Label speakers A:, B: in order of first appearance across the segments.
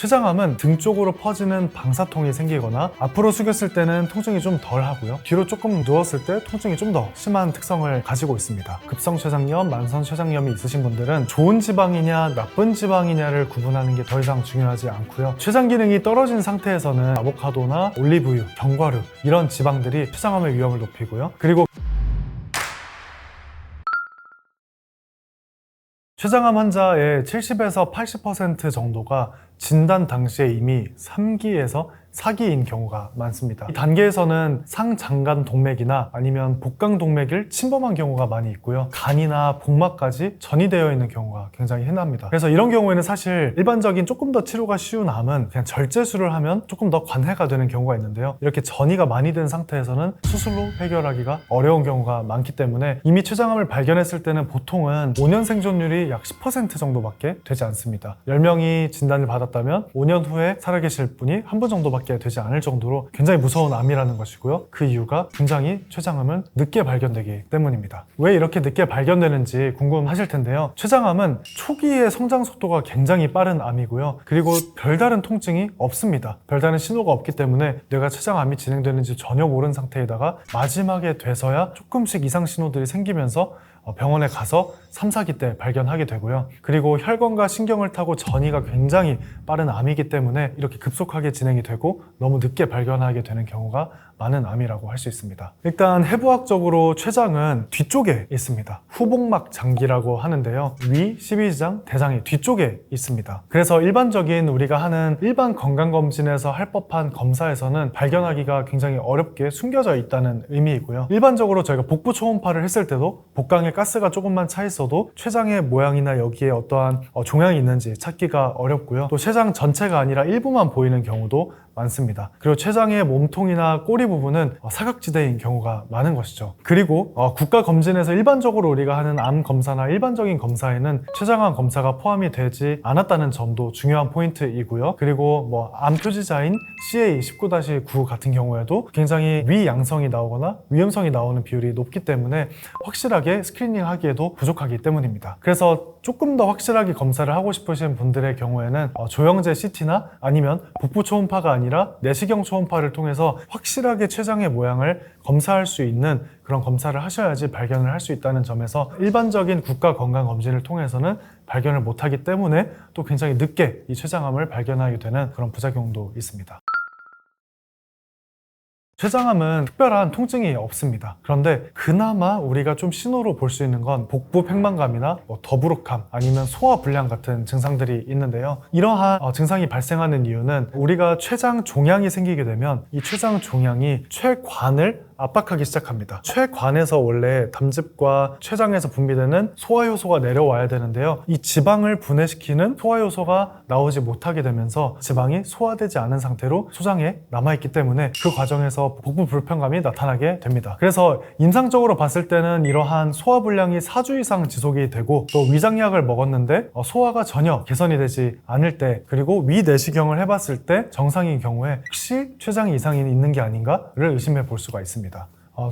A: 췌장암은 등 쪽으로 퍼지는 방사통이 생기거나 앞으로 숙였을 때는 통증이 좀 덜 하고요. 뒤로 조금 누웠을 때 통증이 좀 더 심한 특성을 가지고 있습니다. 급성췌장염, 만성췌장염이 있으신 분들은 좋은 지방이냐 나쁜 지방이냐를 구분하는 게 더 이상 중요하지 않고요. 췌장 기능이 떨어진 상태에서는 아보카도나 올리브유, 견과류 이런 지방들이 췌장암의 위험을 높이고요. 그리고 췌장암 환자의 70에서 80% 정도가 진단 당시에 이미 3기에서 4기인 경우가 많습니다. 이 단계에서는 상장간 동맥이나 아니면 복강 동맥을 침범한 경우가 많이 있고요. 간이나 복막까지 전이 되어 있는 경우가 굉장히 흔합니다. 그래서 이런 경우에는 사실 일반적인 조금 더 치료가 쉬운 암은 그냥 절제술을 하면 조금 더 관해가 되는 경우가 있는데요. 이렇게 전이가 많이 된 상태에서는 수술로 해결하기가 어려운 경우가 많기 때문에 이미 췌장암을 발견했을 때는 보통은 5년 생존율이 약 10% 정도밖에 되지 않습니다. 10명이 진단을 받았다면 5년 후에 살아계실 분이 한 분 정도밖에 되지 않을 정도로 굉장히 무서운 암이라는 것이고요. 그 이유가 굉장히 췌장암은 늦게 발견되기 때문입니다. 왜 이렇게 늦게 발견되는지 궁금하실 텐데요. 췌장암은 초기의 성장 속도가 굉장히 빠른 암이고요. 그리고 별다른 통증이 없습니다. 별다른 신호가 없기 때문에 뇌가 췌장암이 진행되는지 전혀 모르는 상태에다가 마지막에 돼서야 조금씩 이상 신호들이 생기면서 병원에 가서 3, 4기 때 발견하게 되고요. 그리고 혈관과 신경을 타고 전이가 굉장히 빠른 암이기 때문에 이렇게 급속하게 진행이 되고 너무 늦게 발견하게 되는 경우가 많은 암이라고 할 수 있습니다. 일단 해부학적으로 췌장은 뒤쪽에 있습니다. 후복막 장기라고 하는데요. 위, 십이지장, 대장이 뒤쪽에 있습니다. 그래서 일반적인 우리가 하는 일반 건강검진에서 할 법한 검사에서는 발견하기가 굉장히 어렵게 숨겨져 있다는 의미이고요. 일반적으로 저희가 복부 초음파를 했을 때도 복강에 가스가 조금만 차 있어도 췌장의 모양이나 여기에 어떠한 종양이 있는지 찾기가 어렵고요. 또 췌장 전체가 아니라 일부만 보이는 경우도 많습니다. 그리고 췌장의 몸통이나 꼬리 부분은 사각지대인 경우가 많은 것이죠. 그리고 국가검진에서 일반적으로 우리가 하는 암 검사나 일반적인 검사에는 췌장암 검사가 포함이 되지 않았다는 점도 중요한 포인트이고요. 그리고 암 표지자인 CA19-9 같은 경우에도 굉장히 위양성이 나오거나 위음성이 나오는 비율이 높기 때문에 확실하게 스크리닝 하기에도 부족하기 때문입니다. 그래서 조금 더 확실하게 검사를 하고 싶으신 분들의 경우에는 조영제 CT나 아니면 복부 초음파가 아니라 내시경 초음파를 통해서 확실하게 췌장의 모양을 검사할 수 있는 그런 검사를 하셔야지 발견을 할 수 있다는 점에서 일반적인 국가건강검진을 통해서는 발견을 못하기 때문에 또 굉장히 늦게 이 췌장암을 발견하게 되는 그런 부작용도 있습니다. 췌장암은 특별한 통증이 없습니다. 그런데 그나마 우리가 좀 신호로 볼 수 있는 건 복부 팽만감이나 더부룩함 아니면 소화불량 같은 증상들이 있는데요. 이러한 증상이 발생하는 이유는 우리가 췌장 종양이 생기게 되면 이 췌장 종양이 췌관을 압박하기 시작합니다. 췌관에서 원래 담즙과 췌장에서 분비되는 소화효소가 내려와야 되는데요. 이 지방을 분해시키는 소화효소가 나오지 못하게 되면서 지방이 소화되지 않은 상태로 소장에 남아있기 때문에 그 과정에서 복부 불편감이 나타나게 됩니다. 그래서 임상적으로 봤을 때는 이러한 소화불량이 4주 이상 지속이 되고 또 위장약을 먹었는데 소화가 전혀 개선이 되지 않을 때 그리고 위내시경을 해봤을 때 정상인 경우에 혹시 췌장 이상이 있는 게 아닌가를 의심해 볼 수가 있습니다.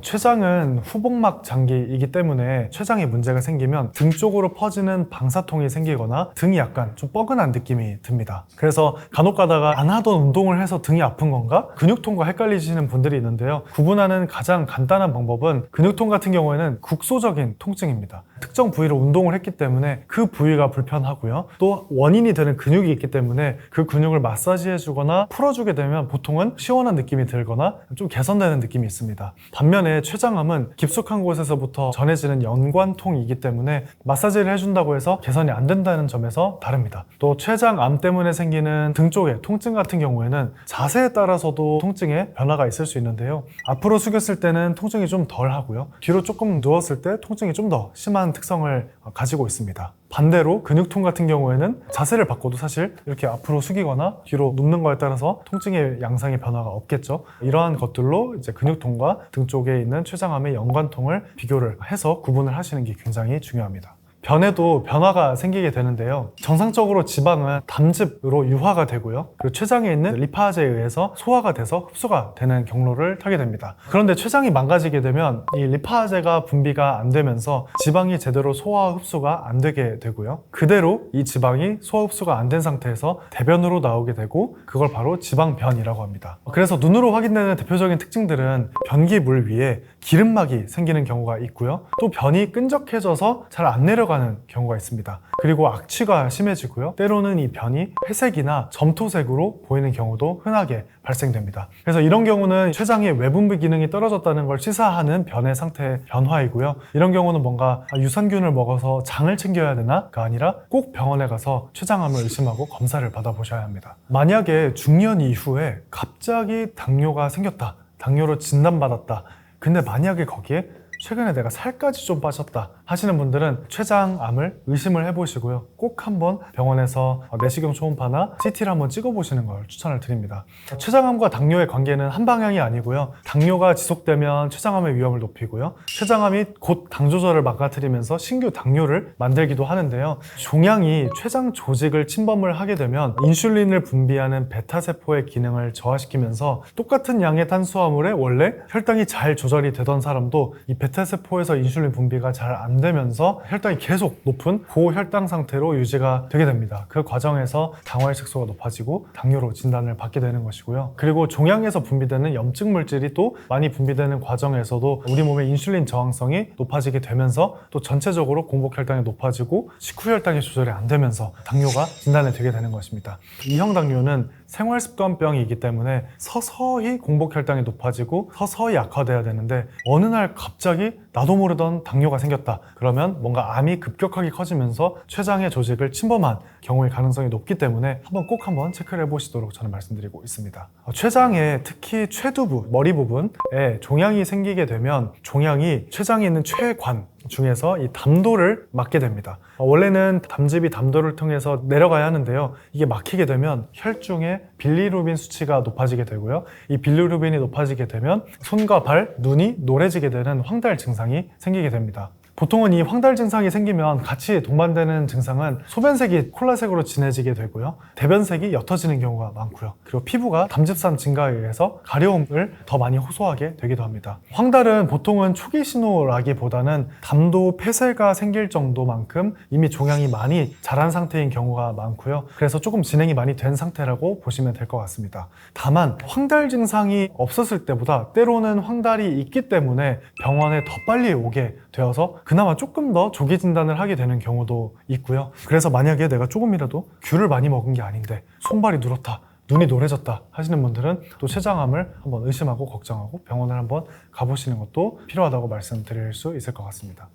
A: 췌장은 후복막 장기이기 때문에 췌장에 문제가 생기면 등 쪽으로 퍼지는 방사통이 생기거나 등이 약간 좀 뻐근한 느낌이 듭니다. 그래서 간혹 가다가 안 하던 운동을 해서 등이 아픈 건가? 근육통과 헷갈리시는 분들이 있는데요. 구분하는 가장 간단한 방법은 근육통 같은 경우에는 국소적인 통증입니다. 특정 부위로 운동을 했기 때문에 그 부위가 불편하고요. 또 원인이 되는 근육이 있기 때문에 그 근육을 마사지해주거나 풀어주게 되면 보통은 시원한 느낌이 들거나 좀 개선되는 느낌이 있습니다. 반면에 췌장암은 깊숙한 곳에서부터 전해지는 연관통이기 때문에 마사지를 해준다고 해서 개선이 안 된다는 점에서 다릅니다. 또 췌장암 때문에 생기는 등 쪽의 통증 같은 경우에는 자세에 따라서도 통증에 변화가 있을 수 있는데요. 앞으로 숙였을 때는 통증이 좀 덜 하고요. 뒤로 조금 누웠을 때 통증이 좀 더 심한 특성을 가지고 있습니다. 반대로 근육통 같은 경우에는 자세를 바꿔도 사실 이렇게 앞으로 숙이거나 뒤로 눕는 거에 따라서 통증의 양상의 변화가 없겠죠. 이러한 것들로 이제 근육통과 등 쪽에 있는 췌장암의 연관통을 비교를 해서 구분을 하시는 게 굉장히 중요합니다. 변에도 변화가 생기게 되는데요. 정상적으로 지방은 담즙으로 유화가 되고요. 그리고 췌장에 있는 리파제에 의해서 소화가 돼서 흡수가 되는 경로를 타게 됩니다. 그런데 췌장이 망가지게 되면 이 리파제가 분비가 안 되면서 지방이 제대로 소화 흡수가 안 되게 되고요. 그대로 이 지방이 소화 흡수가 안 된 상태에서 대변으로 나오게 되고 그걸 바로 지방변이라고 합니다. 그래서 눈으로 확인되는 대표적인 특징들은 변기물 위에 기름막이 생기는 경우가 있고요. 또 변이 끈적해져서 잘 안 내려가는 경우가 있습니다. 그리고 악취가 심해지고요. 때로는 이 변이 회색이나 점토색으로 보이는 경우도 흔하게 발생됩니다. 그래서 이런 경우는 췌장의 외분비 기능이 떨어졌다는 걸 시사하는 변의 상태 변화이고요. 이런 경우는 뭔가 유산균을 먹어서 장을 챙겨야 되나가 아니라 꼭 병원에 가서 췌장암을 의심하고 검사를 받아보셔야 합니다. 만약에 중년 이후에 갑자기 당뇨가 생겼다, 당뇨로 진단받았다, 근데 만약에 거기에 최근에 내가 살까지 좀 빠졌다 하시는 분들은 췌장암을 의심을 해보시고요. 꼭 한번 병원에서 내시경 초음파나 CT를 한번 찍어보시는 걸 추천을 드립니다. 췌장암과 당뇨의 관계는 한 방향이 아니고요. 당뇨가 지속되면 췌장암의 위험을 높이고요. 췌장암이 곧 당 조절을 망가뜨리면서 신규 당뇨를 만들기도 하는데요. 종양이 췌장 조직을 침범을 하게 되면 인슐린을 분비하는 베타세포의 기능을 저하시키면서 똑같은 양의 탄수화물에 원래 혈당이 잘 조절이 되던 사람도 이 베타세포에서 인슐린 분비가 잘 안 되면서 혈당이 계속 높은 고혈당 상태로 유지가 되게 됩니다. 그 과정에서 당화의 색소가 높아지고 당뇨로 진단을 받게 되는 것이고요. 그리고 종양에서 분비되는 염증 물질이 또 많이 분비되는 과정에서도 우리 몸의 인슐린 저항성이 높아지게 되면서 또 전체적으로 공복 혈당이 높아지고 식후 혈당이 조절이 안 되면서 당뇨가 진단이 되게 되는 것입니다. 2형 당뇨는 생활습관병이기 때문에 서서히 공복 혈당이 높아지고 서서히 악화돼야 되는데 어느 날 갑자기 나도 모르던 당뇨가 생겼다. 그러면 뭔가 암이 급격하게 커지면서 췌장의 조직을 침범한 경우의 가능성이 높기 때문에 꼭 한번 체크를 해보시도록 저는 말씀드리고 있습니다. 췌장에 특히 췌두부, 머리 부분에 종양이 생기게 되면 종양이 췌장에 있는 췌관 중에서 이 담도를 막게 됩니다. 원래는 담즙이 담도를 통해서 내려가야 하는데요. 이게 막히게 되면 혈중에 빌리루빈 수치가 높아지게 되고요. 이 빌리루빈이 높아지게 되면 손과 발, 눈이 노래지게 되는 황달 증상이 생기게 됩니다. 보통은 이 황달 증상이 생기면 같이 동반되는 증상은 소변색이 콜라색으로 진해지게 되고요. 대변색이 옅어지는 경우가 많고요. 그리고 피부가 담즙산 증가에 의해서 가려움을 더 많이 호소하게 되기도 합니다. 황달은 보통은 초기 신호라기보다는 담도 폐쇄가 생길 정도만큼 이미 종양이 많이 자란 상태인 경우가 많고요. 그래서 조금 진행이 많이 된 상태라고 보시면 될 것 같습니다. 다만 황달 증상이 없었을 때보다 때로는 황달이 있기 때문에 병원에 더 빨리 오게 되어서 그나마 조금 더 조기 진단을 하게 되는 경우도 있고요. 그래서 만약에 내가 조금이라도 귤을 많이 먹은 게 아닌데 손발이 누렇다, 눈이 노래졌다 하시는 분들은 또 췌장암을 한번 의심하고 걱정하고 병원을 한번 가보시는 것도 필요하다고 말씀드릴 수 있을 것 같습니다.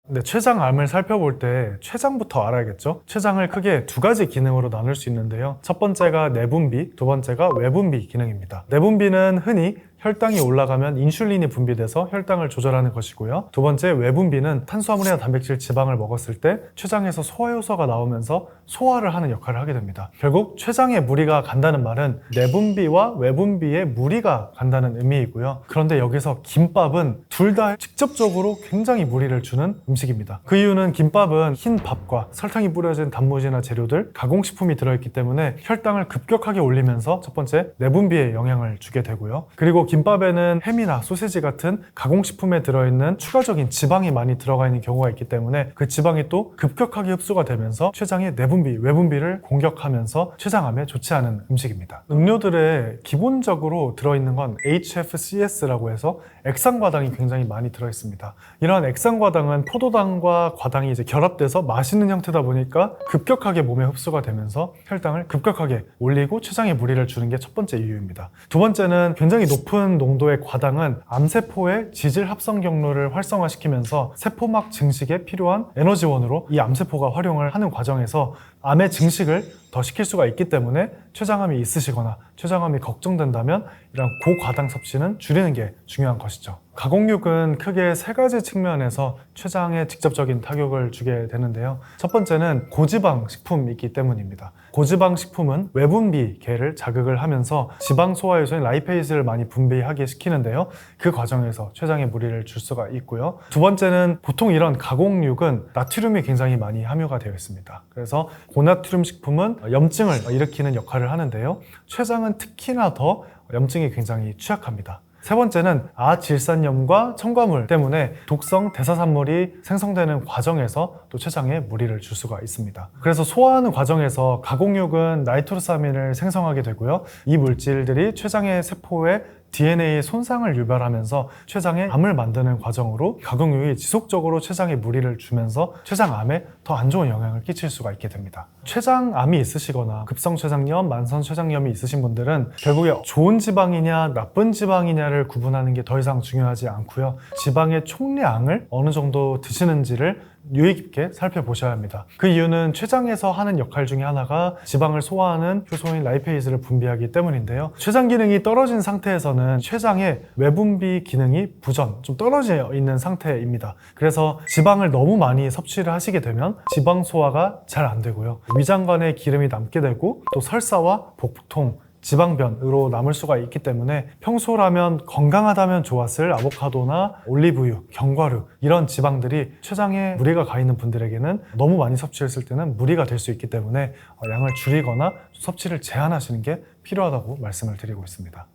A: 근데 췌장암을 살펴볼 때 췌장부터 알아야겠죠? 췌장을 크게 두 가지 기능으로 나눌 수 있는데요. 첫 번째가 내분비, 두 번째가 외분비 기능입니다. 내분비는 흔히 혈당이 올라가면 인슐린이 분비돼서 혈당을 조절하는 것이고요. 두 번째 외분비는 탄수화물이나 단백질, 지방을 먹었을 때 췌장에서 소화효소가 나오면서 소화를 하는 역할을 하게 됩니다. 결국 췌장에 무리가 간다는 말은 내분비와 외분비에 무리가 간다는 의미이고요. 그런데 여기서 김밥은 둘 다 직접적으로 굉장히 무리를 주는 음식입니다. 그 이유는 김밥은 흰 밥과 설탕이 뿌려진 단무지나 재료들, 가공식품이 들어있기 때문에 혈당을 급격하게 올리면서 첫 번째 내분비에 영향을 주게 되고요. 그리고 김밥에는 햄이나 소시지 같은 가공식품에 들어있는 추가적인 지방이 많이 들어가 있는 경우가 있기 때문에 그 지방이 또 급격하게 흡수가 되면서 췌장의 내분비, 외분비를 공격하면서 췌장암에 좋지 않은 음식입니다. 음료들에 기본적으로 들어있는 건 HFCS라고 해서 액상과당이 굉장히 많이 들어있습니다. 이러한 액상과당은 포도당과 과당이 이제 결합돼서 마시는 형태다 보니까 급격하게 몸에 흡수가 되면서 혈당을 급격하게 올리고 췌장에 무리를 주는 게 첫 번째 이유입니다. 두 번째는 굉장히 높은 농도의 과당은 암세포의 지질 합성 경로를 활성화시키면서 세포막 증식에 필요한 에너지원으로 이 암세포가 활용을 하는 과정에서 암의 증식을 더 시킬 수가 있기 때문에 췌장암이 있으시거나 췌장암이 걱정된다면 이런 고과당 섭취는 줄이는 게 중요한 것이죠. 가공육은 크게 세 가지 측면에서 췌장에 직접적인 타격을 주게 되는데요. 첫 번째는 고지방 식품이기 때문입니다. 고지방 식품은 외분비계를 자극을 하면서 지방 소화 요소인 라이페이스를 많이 분비하게 시키는데요. 그 과정에서 췌장에 무리를 줄 수가 있고요. 두 번째는 보통 이런 가공육은 나트륨이 굉장히 많이 함유가 되어 있습니다. 그래서 고나트륨 식품은 염증을 일으키는 역할을 하는데요. 췌장은 특히나 더 염증이 굉장히 취약합니다. 세 번째는 아질산염과 첨가물 때문에 독성 대사산물이 생성되는 과정에서 또 췌장에 무리를 줄 수가 있습니다. 그래서 소화하는 과정에서 가공육은 나이트로사민을 생성하게 되고요. 이 물질들이 췌장의 세포에 DNA의 손상을 유발하면서 췌장에 암을 만드는 과정으로 가공육이 지속적으로 췌장에 무리를 주면서 췌장암에 더 안 좋은 영향을 끼칠 수가 있게 됩니다. 췌장암이 있으시거나 급성췌장염, 만성췌장염이 있으신 분들은 결국에 좋은 지방이냐 나쁜 지방이냐를 구분하는 게 더 이상 중요하지 않고요. 지방의 총량을 어느 정도 드시는지를 유의 깊게 살펴보셔야 합니다. 그 이유는 췌장에서 하는 역할 중에 하나가 지방을 소화하는 효소인 라이페이스를 분비하기 때문인데요. 췌장 기능이 떨어진 상태에서는 췌장의 외분비 기능이 부전, 좀 떨어져 있는 상태입니다. 그래서 지방을 너무 많이 섭취를 하시게 되면 지방 소화가 잘 안 되고요. 위장관에 기름이 남게 되고 또 설사와 복통, 지방변으로 남을 수가 있기 때문에 평소라면 건강하다면 좋았을 아보카도나 올리브유, 견과류 이런 지방들이 췌장에 무리가 가 있는 분들에게는 너무 많이 섭취했을 때는 무리가 될 수 있기 때문에 양을 줄이거나 섭취를 제한하시는 게 필요하다고 말씀을 드리고 있습니다.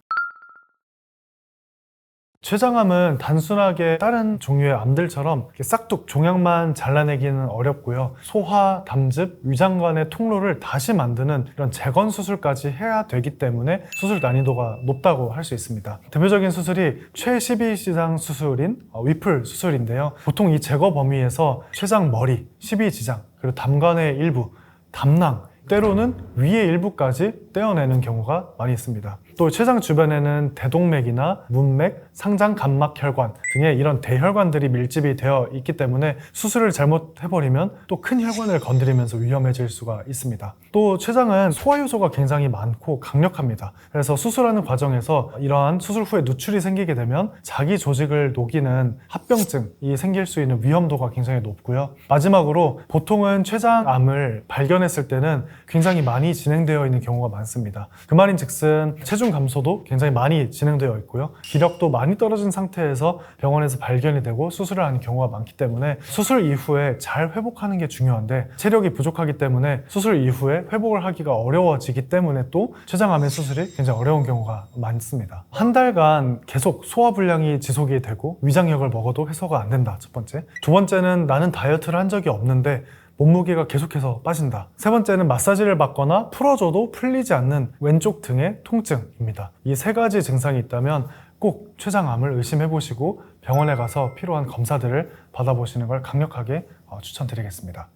A: 췌장암은 단순하게 다른 종류의 암들처럼 싹둑 종양만 잘라내기는 어렵고요. 소화, 담즙, 위장관의 통로를 다시 만드는 이런 재건 수술까지 해야 되기 때문에 수술 난이도가 높다고 할 수 있습니다. 대표적인 수술이 최12지장 수술인 위플 수술인데요. 보통 이 제거 범위에서 췌장 머리, 12지장, 그리고 담관의 일부, 담낭, 때로는 위의 일부까지 떼어내는 경우가 많이 있습니다. 또 췌장 주변에는 대동맥이나 문맥, 상장 감막 혈관 등의 이런 대혈관들이 밀집이 되어 있기 때문에 수술을 잘못해버리면 또 큰 혈관을 건드리면서 위험해질 수가 있습니다. 또 췌장은 소화 요소가 굉장히 많고 강력합니다. 그래서 수술하는 과정에서 이러한 수술 후에 누출이 생기게 되면 자기 조직을 녹이는 합병증이 생길 수 있는 위험도가 굉장히 높고요. 마지막으로 보통은 췌장암을 발견했을 때는 굉장히 많이 진행되어 있는 경우가 많습니다. 그 말인즉슨 체중 감소도 굉장히 많이 진행되어 있고요. 기력도 많이 떨어진 상태에서 병원에서 발견이 되고 수술을 하는 경우가 많기 때문에 수술 이후에 잘 회복하는 게 중요한데 체력이 부족하기 때문에 수술 이후에 회복을 하기가 어려워지기 때문에 또 췌장암의 수술이 굉장히 어려운 경우가 많습니다. 한 달간 계속 소화불량이 지속이 되고 위장약을 먹어도 해소가 안 된다. 첫 번째. 두 번째는 나는 다이어트를 한 적이 없는데 몸무게가 계속해서 빠진다. 세 번째는 마사지를 받거나 풀어줘도 풀리지 않는 왼쪽 등의 통증입니다. 이 세 가지 증상이 있다면 꼭 췌장암을 의심해보시고 병원에 가서 필요한 검사들을 받아보시는 걸 강력하게 추천드리겠습니다.